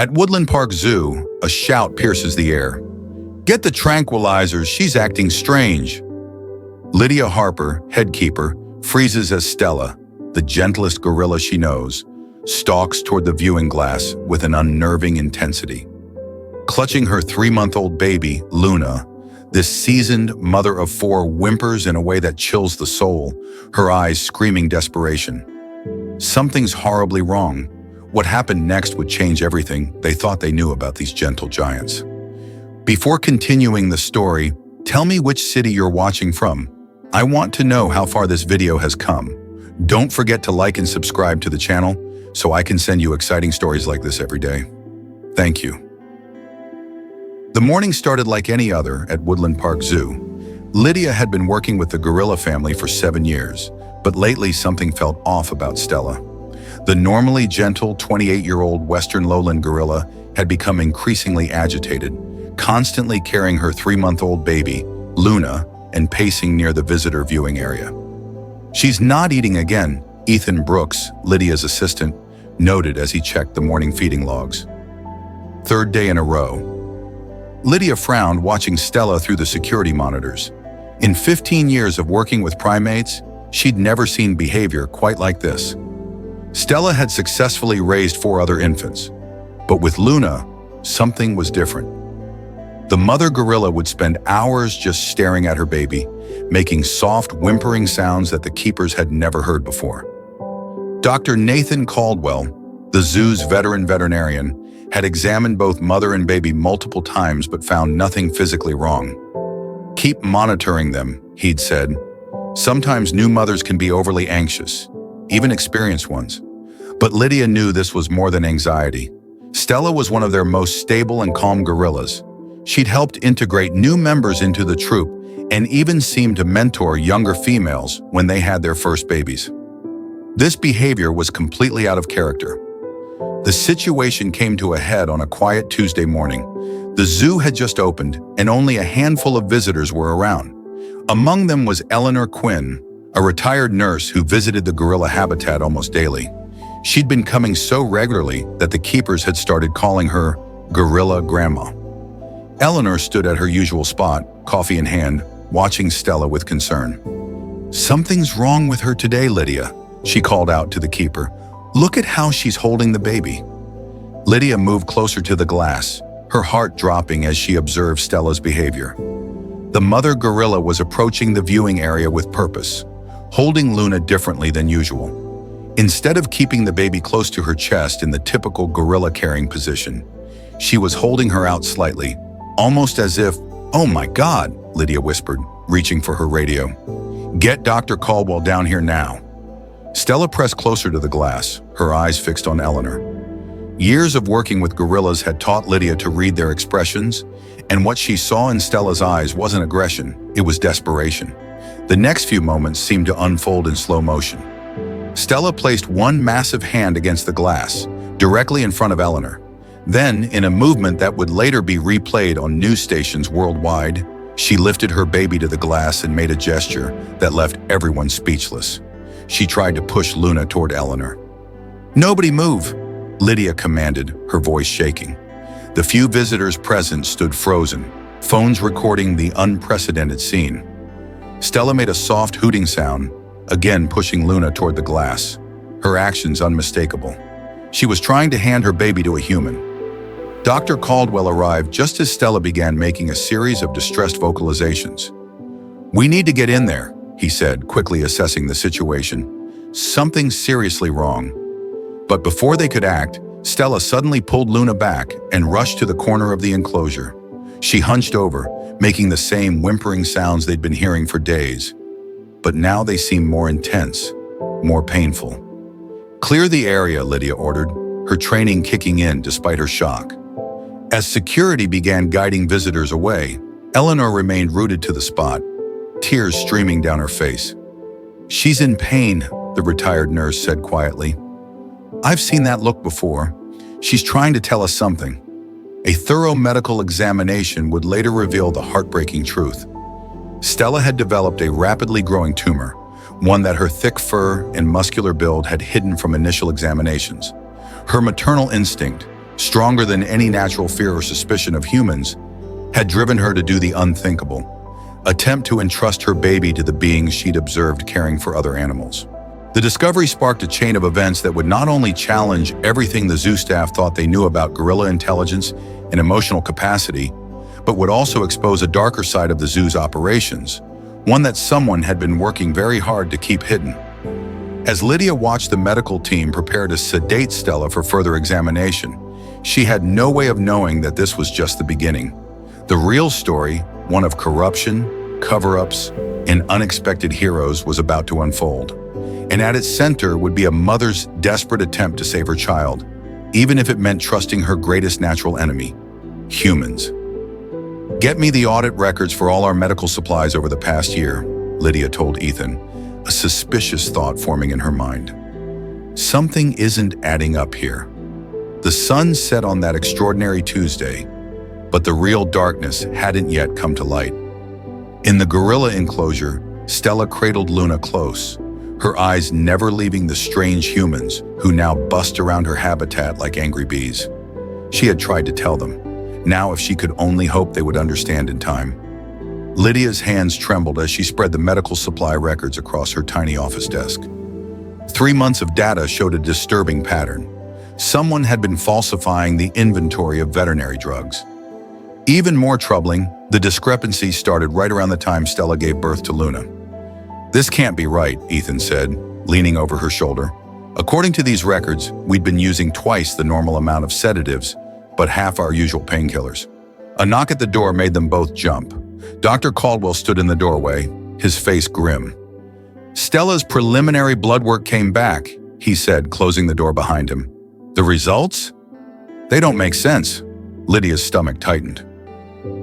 At Woodland Park Zoo, a shout pierces the air. "Get the tranquilizers, she's acting strange." Lydia Harper, headkeeper, freezes as Stella, the gentlest gorilla she knows, stalks toward the viewing glass with an unnerving intensity. Clutching her 3-month-old baby, Luna, this seasoned mother of 4 whimpers in a way that chills the soul, her eyes screaming desperation. Something's horribly wrong. What happened next would change everything they thought they knew about these gentle giants. Before continuing the story, tell me which city you're watching from. I want to know how far this video has come. Don't forget to like and subscribe to the channel so I can send you exciting stories like this every day. Thank you. The morning started like any other at Woodland Park Zoo. Lydia had been working with the gorilla family for 7 years, but lately something felt off about Stella. The normally gentle 28-year-old Western lowland gorilla had become increasingly agitated, constantly carrying her 3-month-old baby, Luna, and pacing near the visitor viewing area. "She's not eating again," Ethan Brooks, Lydia's assistant, noted as he checked the morning feeding logs. "Third day in a row." Lydia frowned, watching Stella through the security monitors. In 15 years of working with primates, she'd never seen behavior quite like this. Stella had successfully raised 4 other infants, but with Luna, something was different. The mother gorilla would spend hours just staring at her baby, making soft, whimpering sounds that the keepers had never heard before. Dr. Nathan Caldwell, the zoo's veteran veterinarian, had examined both mother and baby multiple times but found nothing physically wrong. "Keep monitoring them," he'd said. "Sometimes new mothers can be overly anxious, even experienced ones." But Lydia knew this was more than anxiety. Stella was one of their most stable and calm gorillas. She'd helped integrate new members into the troop and even seemed to mentor younger females when they had their first babies. This behavior was completely out of character. The situation came to a head on a quiet Tuesday morning. The zoo had just opened, and only a handful of visitors were around. Among them was Eleanor Quinn, a retired nurse who visited the gorilla habitat almost daily. She'd been coming so regularly that the keepers had started calling her Gorilla Grandma. Eleanor stood at her usual spot, coffee in hand, watching Stella with concern. "Something's wrong with her today, Lydia," she called out to the keeper. "Look at how she's holding the baby." Lydia moved closer to the glass, her heart dropping as she observed Stella's behavior. The mother gorilla was approaching the viewing area with purpose, holding Luna differently than usual. Instead of keeping the baby close to her chest in the typical gorilla carrying position, she was holding her out slightly, almost as if, "Oh my God," Lydia whispered, reaching for her radio. "Get Dr. Caldwell down here now." Stella pressed closer to the glass, her eyes fixed on Eleanor. Years of working with gorillas had taught Lydia to read their expressions, and what she saw in Stella's eyes wasn't aggression, it was desperation. The next few moments seemed to unfold in slow motion. Stella placed one massive hand against the glass, directly in front of Eleanor. Then, in a movement that would later be replayed on news stations worldwide, she lifted her baby to the glass and made a gesture that left everyone speechless. She tried to push Luna toward Eleanor. "Nobody move," Lydia commanded, her voice shaking. The few visitors present stood frozen, phones recording the unprecedented scene. Stella made a soft hooting sound, again pushing Luna toward the glass, her actions unmistakable. She was trying to hand her baby to a human. Dr. Caldwell arrived just as Stella began making a series of distressed vocalizations. "We need to get in there," he said, quickly assessing the situation. "Something's seriously wrong." But before they could act, Stella suddenly pulled Luna back and rushed to the corner of the enclosure. She hunched over, making the same whimpering sounds they'd been hearing for days. But now they seemed more intense, more painful. "Clear the area," Lydia ordered, her training kicking in despite her shock. As security began guiding visitors away, Eleanor remained rooted to the spot, tears streaming down her face. "She's in pain," the retired nurse said quietly. "I've seen that look before. She's trying to tell us something." A thorough medical examination would later reveal the heartbreaking truth. Stella had developed a rapidly growing tumor, one that her thick fur and muscular build had hidden from initial examinations. Her maternal instinct, stronger than any natural fear or suspicion of humans, had driven her to do the unthinkable, attempt to entrust her baby to the beings she'd observed caring for other animals. The discovery sparked a chain of events that would not only challenge everything the zoo staff thought they knew about gorilla intelligence and emotional capacity, but would also expose a darker side of the zoo's operations, one that someone had been working very hard to keep hidden. As Lydia watched the medical team prepare to sedate Stella for further examination, she had no way of knowing that this was just the beginning. The real story, one of corruption, cover-ups, and unexpected heroes, was about to unfold. And at its center would be a mother's desperate attempt to save her child, even if it meant trusting her greatest natural enemy, humans. "Get me the audit records for all our medical supplies over the past year," Lydia told Ethan, a suspicious thought forming in her mind. Something isn't adding up here. The sun set on that extraordinary Tuesday, but the real darkness hadn't yet come to light. In the gorilla enclosure, Stella cradled Luna close, her eyes never leaving the strange humans who now bussed around her habitat like angry bees. She had tried to tell them. Now, if she could only hope they would understand in time. Lydia's hands trembled as she spread the medical supply records across her tiny office desk. 3 months of data showed a disturbing pattern. Someone had been falsifying the inventory of veterinary drugs. Even more troubling, the discrepancy started right around the time Stella gave birth to Luna. "This can't be right," Ethan said, leaning over her shoulder. "According to these records, we'd been using twice the normal amount of sedatives, but half our usual painkillers." A knock at the door made them both jump. Dr. Caldwell stood in the doorway, his face grim. "Stella's preliminary blood work came back," he said, closing the door behind him. "The results? They don't make sense." Lydia's stomach tightened.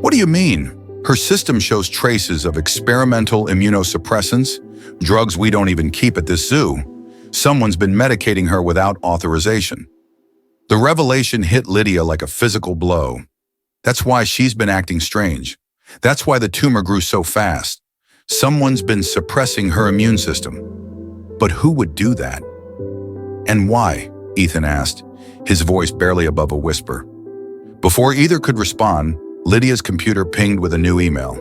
"What do you mean? Her system shows traces of experimental immunosuppressants, drugs we don't even keep at this zoo. Someone's been medicating her without authorization." The revelation hit Lydia like a physical blow. That's why she's been acting strange. That's why the tumor grew so fast. Someone's been suppressing her immune system. But who would do that? "And why?" Ethan asked, his voice barely above a whisper. Before either could respond, Lydia's computer pinged with a new email.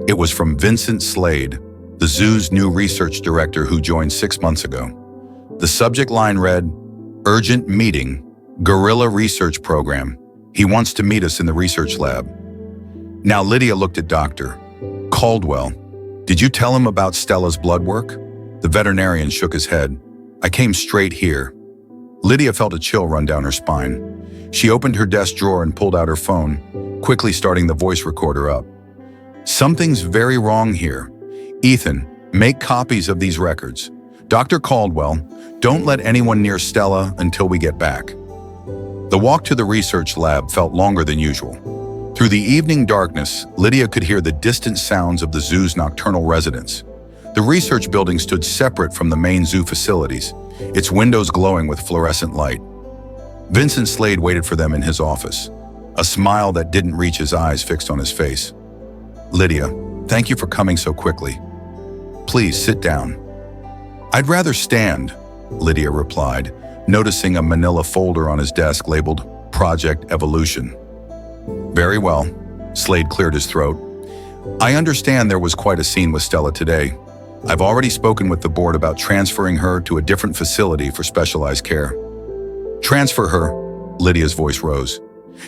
It was from Vincent Slade, the zoo's new research director who joined 6 months ago. The subject line read, "Urgent meeting, Gorilla Research Program. He wants to meet us in the research lab." Now Lydia looked at Dr. Caldwell. "Did you tell him about Stella's blood work?" The veterinarian shook his head. "I came straight here." Lydia felt a chill run down her spine. She opened her desk drawer and pulled out her phone, quickly starting the voice recorder up. "Something's very wrong here. Ethan, make copies of these records. Dr. Caldwell, don't let anyone near Stella until we get back." The walk to the research lab felt longer than usual. Through the evening darkness, Lydia could hear the distant sounds of the zoo's nocturnal residents. The research building stood separate from the main zoo facilities, its windows glowing with fluorescent light. Vincent Slade waited for them in his office, a smile that didn't reach his eyes fixed on his face. "Lydia, thank you for coming so quickly. Please sit down." "I'd rather stand," Lydia replied, noticing a manila folder on his desk labeled Project Evolution. "Very well," Slade cleared his throat. "I understand there was quite a scene with Stella today. I've already spoken with the board about transferring her to a different facility for specialized care." "Transfer her," Lydia's voice rose.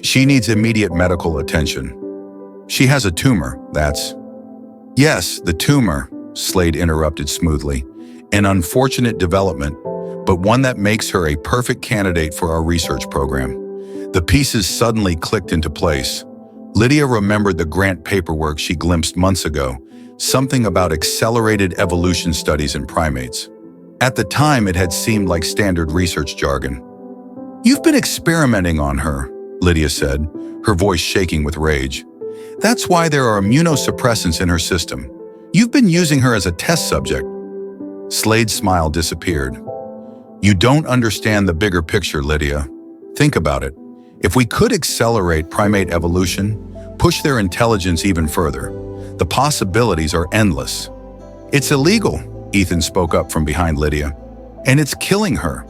"She needs immediate medical attention. She has a tumor, that's—" "Yes, the tumor," Slade interrupted smoothly. "An unfortunate development, but one that makes her a perfect candidate for our research program." The pieces suddenly clicked into place. Lydia remembered the grant paperwork she glimpsed months ago, something about accelerated evolution studies in primates. At the time, it had seemed like standard research jargon. "You've been experimenting on her," Lydia said, her voice shaking with rage. "That's why there are immunosuppressants in her system. You've been using her as a test subject." Slade's smile disappeared. "You don't understand the bigger picture, Lydia. Think about it. If we could accelerate primate evolution, push their intelligence even further, the possibilities are endless." "It's illegal," Ethan spoke up from behind Lydia. "And it's killing her."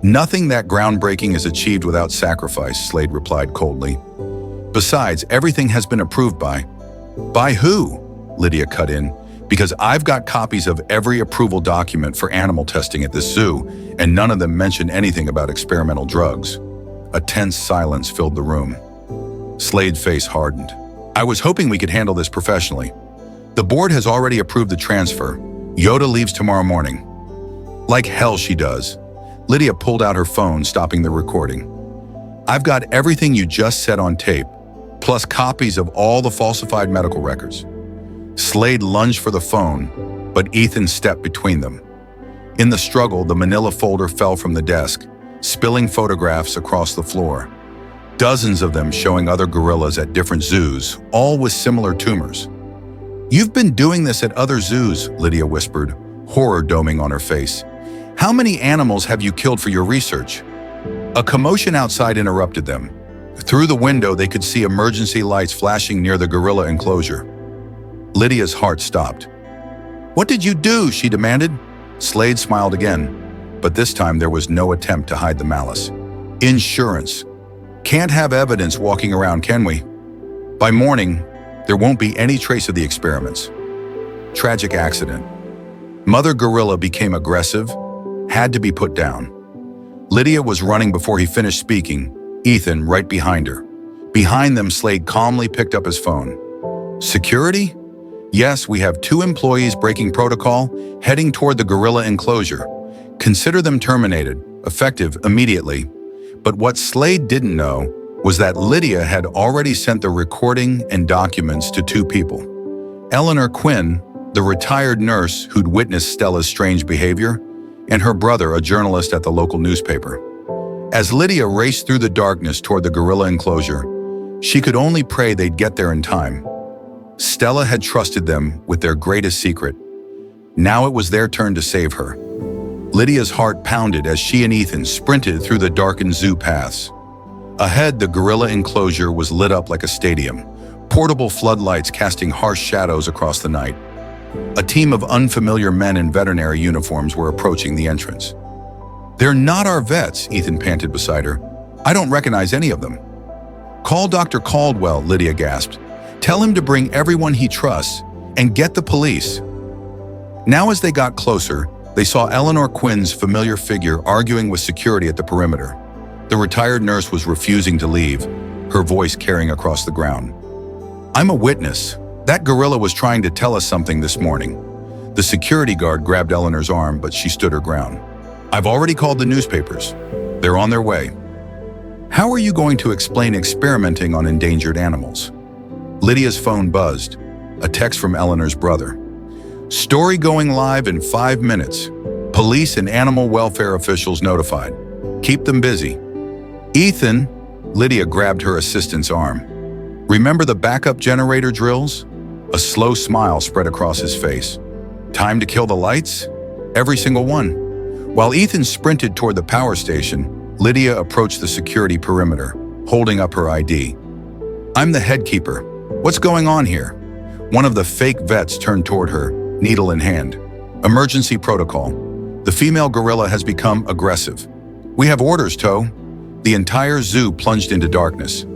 Nothing that groundbreaking is achieved without sacrifice, Slade replied coldly. Besides, everything has been approved by… By who? Lydia cut in. Because I've got copies of every approval document for animal testing at this zoo, and none of them mention anything about experimental drugs. A tense silence filled the room. Slade's face hardened. I was hoping we could handle this professionally. The board has already approved the transfer. Yoda leaves tomorrow morning. Like hell she does. Lydia pulled out her phone, stopping the recording. I've got everything you just said on tape, plus copies of all the falsified medical records. Slade lunged for the phone, but Ethan stepped between them. In the struggle, the manila folder fell from the desk, spilling photographs across the floor. Dozens of them showing other gorillas at different zoos, all with similar tumors. You've been doing this at other zoos, Lydia whispered, horror doming on her face. How many animals have you killed for your research? A commotion outside interrupted them. Through the window, they could see emergency lights flashing near the gorilla enclosure. Lydia's heart stopped. What did you do? She demanded. Slade smiled again, but this time there was no attempt to hide the malice. Insurance. Can't have evidence walking around, can we? By morning, there won't be any trace of the experiments. Tragic accident. Mother gorilla became aggressive, had to be put down. Lydia was running before he finished speaking, Ethan right behind her. Behind them, Slade calmly picked up his phone. Security? Yes, we have 2 employees breaking protocol, heading toward the gorilla enclosure. Consider them terminated, effective immediately. But what Slade didn't know was that Lydia had already sent the recording and documents to 2 people. Eleanor Quinn, the retired nurse who'd witnessed Stella's strange behavior, and her brother, a journalist at the local newspaper. As Lydia raced through the darkness toward the gorilla enclosure, she could only pray they'd get there in time. Stella had trusted them with their greatest secret. Now it was their turn to save her. Lydia's heart pounded as she and Ethan sprinted through the darkened zoo paths. Ahead, the gorilla enclosure was lit up like a stadium, portable floodlights casting harsh shadows across the night. A team of unfamiliar men in veterinary uniforms were approaching the entrance. They're not our vets, Ethan panted beside her. I don't recognize any of them. Call Dr. Caldwell, Lydia gasped. Tell him to bring everyone he trusts and get the police. Now as they got closer, they saw Eleanor Quinn's familiar figure arguing with security at the perimeter. The retired nurse was refusing to leave, her voice carrying across the ground. I'm a witness. That gorilla was trying to tell us something this morning. The security guard grabbed Eleanor's arm, but she stood her ground. I've already called the newspapers. They're on their way. How are you going to explain experimenting on endangered animals? Lydia's phone buzzed, a text from Eleanor's brother. Story going live in 5 minutes. Police and animal welfare officials notified. Keep them busy. Ethan, Lydia grabbed her assistant's arm. Remember the backup generator drills? A slow smile spread across his face. Time to kill the lights? Every single one. While Ethan sprinted toward the power station, Lydia approached the security perimeter, holding up her ID. I'm the head keeper. What's going on here? One of the fake vets turned toward her, needle in hand. Emergency protocol. The female gorilla has become aggressive. We have orders, Toe. The entire zoo plunged into darkness.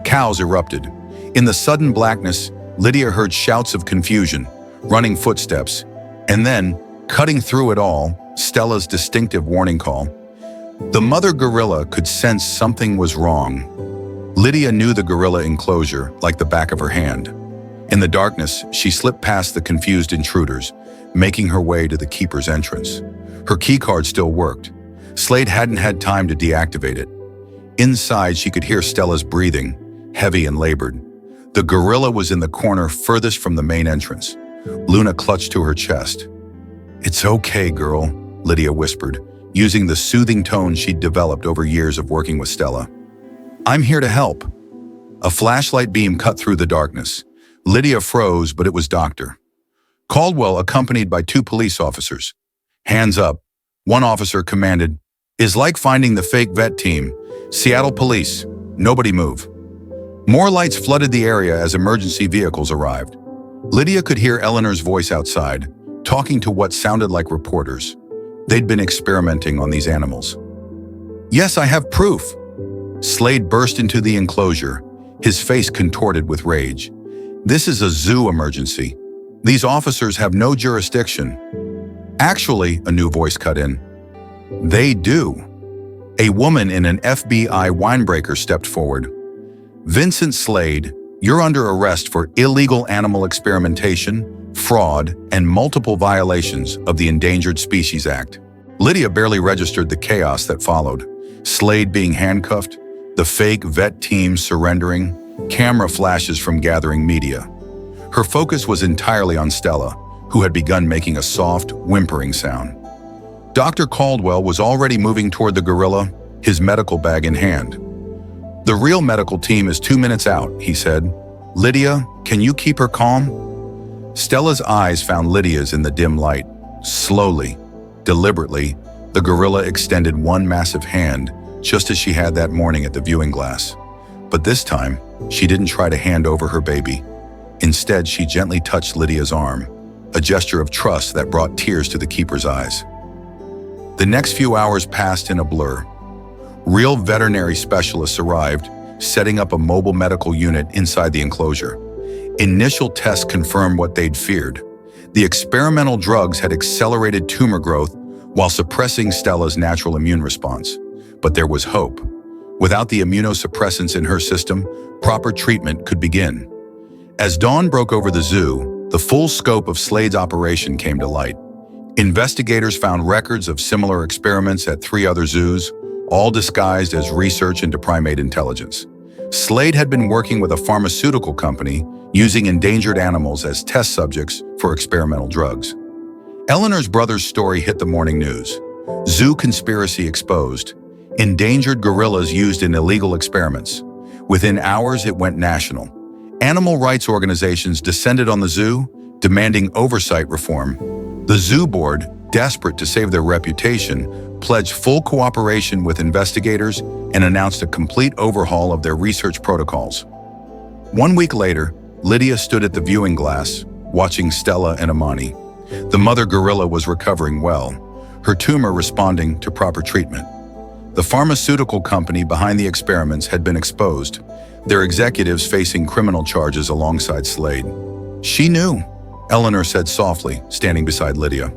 Cows erupted. In the sudden blackness, Lydia heard shouts of confusion, running footsteps, and then, cutting through it all, Stella's distinctive warning call. The mother gorilla could sense something was wrong. Lydia knew the gorilla enclosure like the back of her hand. In the darkness, she slipped past the confused intruders, making her way to the keeper's entrance. Her keycard still worked. Slade hadn't had time to deactivate it. Inside, she could hear Stella's breathing, heavy and labored. The gorilla was in the corner furthest from the main entrance. Luna clutched to her chest. It's okay, girl, Lydia whispered, using the soothing tone she'd developed over years of working with Stella. I'm here to help. A flashlight beam cut through the darkness. Lydia froze, but it was Dr. Caldwell, accompanied by 2 police officers. Hands up, one officer commanded, is like finding the fake vet team. Seattle police, nobody move. More lights flooded the area as emergency vehicles arrived. Lydia could hear Eleanor's voice outside, talking to what sounded like reporters. They'd been experimenting on these animals. Yes, I have proof. Slade burst into the enclosure, his face contorted with rage. This is a zoo emergency. These officers have no jurisdiction. Actually, a new voice cut in. They do. A woman in an FBI winebreaker stepped forward. Vincent Slade, you're under arrest for illegal animal experimentation, fraud, and multiple violations of the Endangered Species Act. Lydia barely registered the chaos that followed. Slade being handcuffed, the fake vet team surrendering, camera flashes from gathering media. Her focus was entirely on Stella, who had begun making a soft, whimpering sound. Dr. Caldwell was already moving toward the gorilla, his medical bag in hand. The real medical team is 2 minutes out, he said. Lydia, can you keep her calm? Stella's eyes found Lydia's in the dim light. Slowly, deliberately, the gorilla extended one massive hand, just as she had that morning at the viewing glass. But this time, she didn't try to hand over her baby. Instead, she gently touched Lydia's arm, a gesture of trust that brought tears to the keeper's eyes. The next few hours passed in a blur. Real veterinary specialists arrived, setting up a mobile medical unit inside the enclosure. Initial tests confirmed what they'd feared. The experimental drugs had accelerated tumor growth while suppressing Stella's natural immune response. But there was hope. Without the immunosuppressants in her system, proper treatment could begin. As dawn broke over the zoo, the full scope of Slade's operation came to light. Investigators found records of similar experiments at 3 other zoos, all disguised as research into primate intelligence. Slade had been working with a pharmaceutical company using endangered animals as test subjects for experimental drugs. Eleanor's brother's story hit the morning news. Zoo conspiracy exposed. Endangered gorillas used in illegal experiments. Within hours, it went national. Animal rights organizations descended on the zoo, demanding oversight reform. The zoo board, desperate to save their reputation, pledged full cooperation with investigators and announced a complete overhaul of their research protocols. 1 week later, Lydia stood at the viewing glass, watching Stella and Amani. The mother gorilla was recovering well, her tumor responding to proper treatment. The pharmaceutical company behind the experiments had been exposed, their executives facing criminal charges alongside Slade. She knew, Eleanor said softly, standing beside Lydia.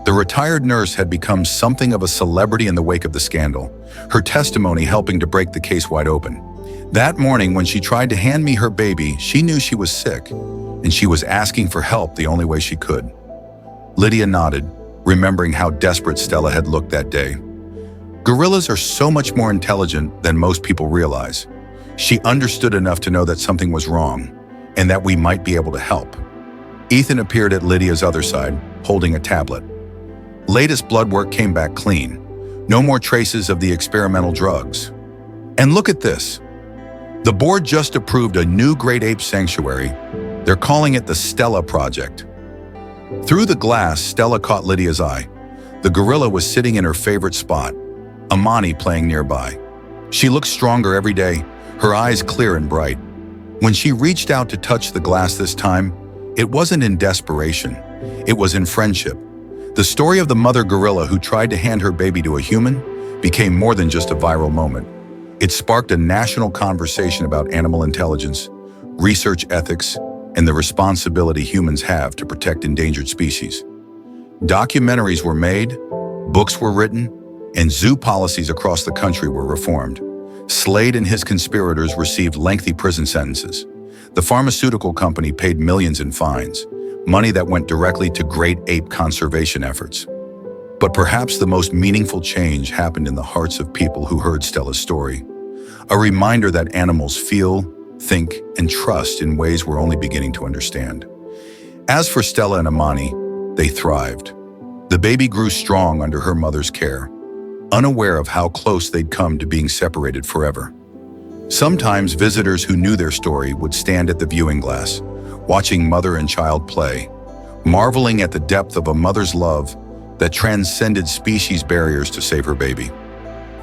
The retired nurse had become something of a celebrity in the wake of the scandal, her testimony helping to break the case wide open. That morning, when she tried to hand me her baby, she knew she was sick, and she was asking for help the only way she could. Lydia nodded, remembering how desperate Stella had looked that day. Gorillas are so much more intelligent than most people realize. She understood enough to know that something was wrong, and that we might be able to help. Ethan appeared at Lydia's other side, holding a tablet. Latest blood work came back clean. No more traces of the experimental drugs. And look at this. The board just approved a new great ape sanctuary. They're calling it the Stella Project. Through the glass, Stella caught Lydia's eye. The gorilla was sitting in her favorite spot, Amani playing nearby. She looked stronger every day, her eyes clear and bright. When she reached out to touch the glass this time, it wasn't in desperation, it was in friendship. The story of the mother gorilla who tried to hand her baby to a human became more than just a viral moment. It sparked a national conversation about animal intelligence, research ethics, and the responsibility humans have to protect endangered species. Documentaries were made, books were written, and zoo policies across the country were reformed. Slade and his conspirators received lengthy prison sentences. The pharmaceutical company paid millions in fines, money that went directly to great ape conservation efforts. But perhaps the most meaningful change happened in the hearts of people who heard Stella's story. A reminder that animals feel, think, and trust in ways we're only beginning to understand. As for Stella and Amani, they thrived. The baby grew strong under her mother's care, unaware of how close they'd come to being separated forever. Sometimes visitors who knew their story would stand at the viewing glass, watching mother and child play, marveling at the depth of a mother's love that transcended species barriers to save her baby.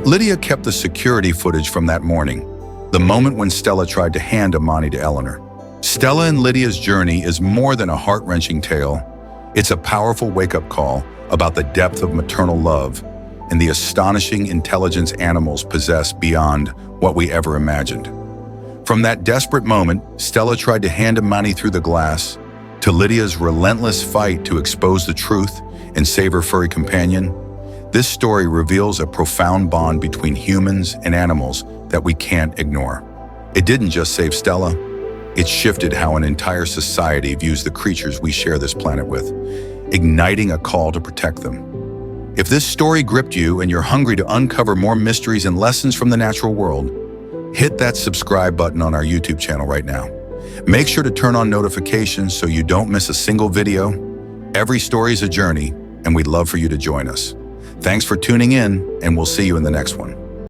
Lydia kept the security footage from that morning, the moment when Stella tried to hand Amani to Eleanor. Stella and Lydia's journey is more than a heart-wrenching tale. It's a powerful wake-up call about the depth of maternal love and the astonishing intelligence animals possess beyond what we ever imagined. From that desperate moment, Stella tried to hand him money through the glass, to Lydia's relentless fight to expose the truth and save her furry companion, this story reveals a profound bond between humans and animals that we can't ignore. It didn't just save Stella, it shifted how an entire society views the creatures we share this planet with, igniting a call to protect them. If this story gripped you and you're hungry to uncover more mysteries and lessons from the natural world, hit that subscribe button on our YouTube channel right now. Make sure to turn on notifications so you don't miss a single video. Every story is a journey, and we'd love for you to join us. Thanks for tuning in, and we'll see you in the next one.